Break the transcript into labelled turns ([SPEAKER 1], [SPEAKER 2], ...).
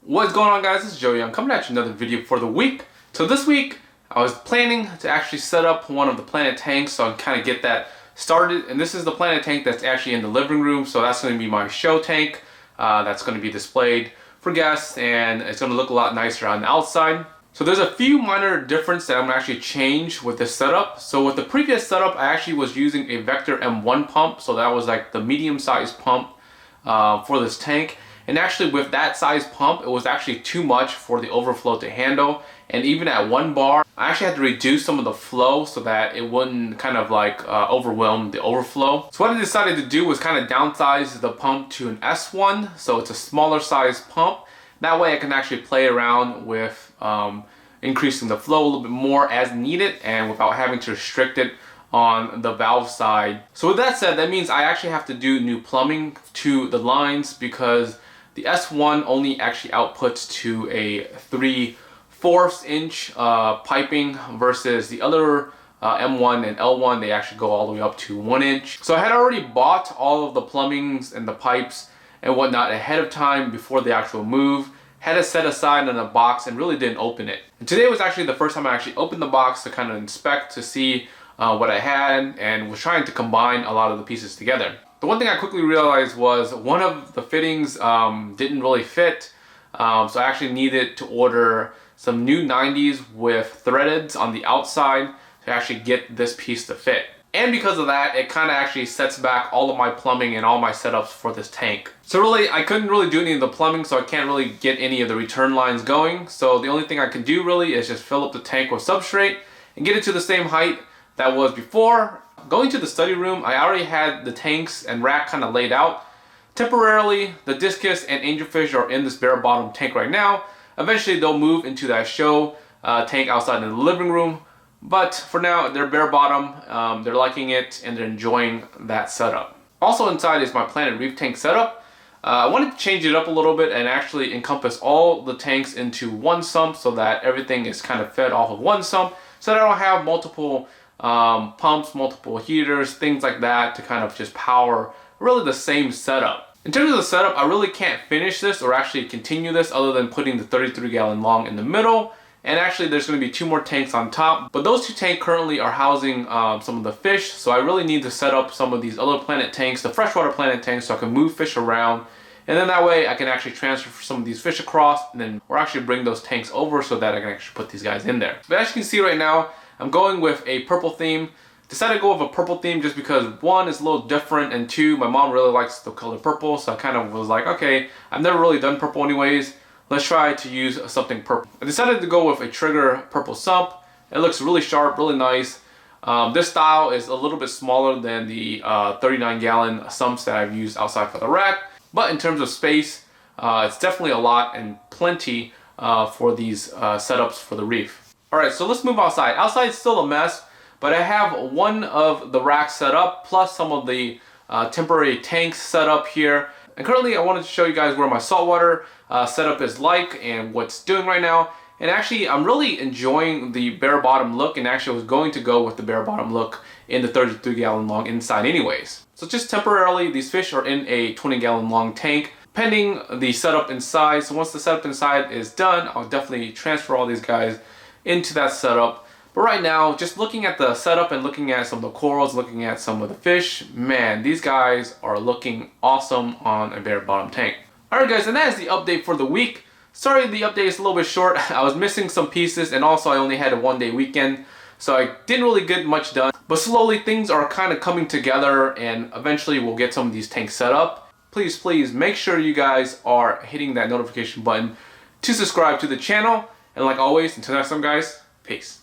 [SPEAKER 1] What's going on, guys? This is Joey. I'm coming at you another video for the week. So this week I was planning to actually set up one of the Planet tanks so I can kind of get that started. And this is the Planet tank that's actually in the living room. So that's going to be my show tank. That's going to be displayed for guests, and it's going to look a lot nicer on the outside. So there's a few minor differences that I'm going to actually change with this setup. So with the previous setup, I actually was using a Vector M1 pump. So that was like the medium-sized pump for this tank. And actually with that size pump, it was actually too much for the overflow to handle. And even at 1 bar, I actually had to reduce some of the flow so that it wouldn't kind of like overwhelm the overflow. So what I decided to do was kind of downsize the pump to an S1. So it's a smaller size pump. That way I can actually play around with increasing the flow a little bit more as needed and without having to restrict it on the valve side. So with that said, that means I actually have to do new plumbing to the lines because the S1 only actually outputs to a 3/4 inch piping versus the other M1 and L1, they actually go all the way up to 1 inch. So I had already bought all of the plumbings and the pipes and whatnot ahead of time before the actual move. Had it set aside in a box and really didn't open it. And today was actually the first time I actually opened the box to kind of inspect to see what I had, and was trying to combine a lot of the pieces together. The one thing I quickly realized was one of the fittings didn't really fit, so I actually needed to order some new 90s with threadeds on the outside to actually get this piece to fit. And because of that, it kind of actually sets back all of my plumbing and all my setups for this tank. So really, I couldn't really do any of the plumbing, so I can't really get any of the return lines going. So the only thing I can do really is just fill up the tank with substrate and get it to the same height that was before. Going to the study room, I already had the tanks and rack kind of laid out. Temporarily, the discus and angelfish are in this bare bottom tank right now. Eventually, they'll move into that show tank outside in the living room. But for now, they're bare bottom. They're liking it and they're enjoying that setup. Also inside is my Planet Reef tank setup. I wanted to change it up a little bit and actually encompass all the tanks into one sump so that everything is kind of fed off of one sump, so that I don't have multiple pumps, multiple heaters, things like that to kind of just power really the same setup. In terms of the setup, I really can't finish this or actually continue this other than putting the 33-gallon long in the middle. And actually there's going to be 2 more tanks on top, but those 2 tanks currently are housing some of the fish, so I really need to set up some of these other Planet tanks, the freshwater Planet tanks, so I can move fish around, and then that way I can actually transfer some of these fish across, and then or actually bring those tanks over so that I can actually put these guys in there. But as you can see right now, I'm going with a purple theme. Decided to go with a purple theme just because 1 is a little different, and 2, my mom really likes the color purple, so I kind of was like, okay, I've never really done purple anyways. Let's try to use something purple. I decided to go with a Trigger purple sump. It looks really sharp, really nice. This style is a little bit smaller than the 39-gallon sumps that I've used outside for the rack. But in terms of space, it's definitely a lot and plenty for these setups for the reef. Alright, so let's move outside. Outside is still a mess, but I have one of the racks set up, plus some of the temporary tanks set up here. And currently I wanted to show you guys where my saltwater setup is like and what's doing right now. And actually I'm really enjoying the bare bottom look, and actually I was going to go with the bare bottom look in the 33-gallon long inside anyways. So just temporarily, these fish are in a 20-gallon long tank pending the setup inside. So once the setup inside is done, I'll definitely transfer all these guys into that setup. But right now, just looking at the setup and looking at some of the corals, looking at some of the fish, man, these guys are looking awesome on a bare bottom tank. Alright guys, and that is the update for the week. Sorry the update is a little bit short. I was missing some pieces, and also I only had a 1-day weekend, so I didn't really get much done. But slowly things are kind of coming together, and eventually we'll get some of these tanks set up. Please make sure you guys are hitting that notification button to subscribe to the channel. And like always, until next time guys, peace.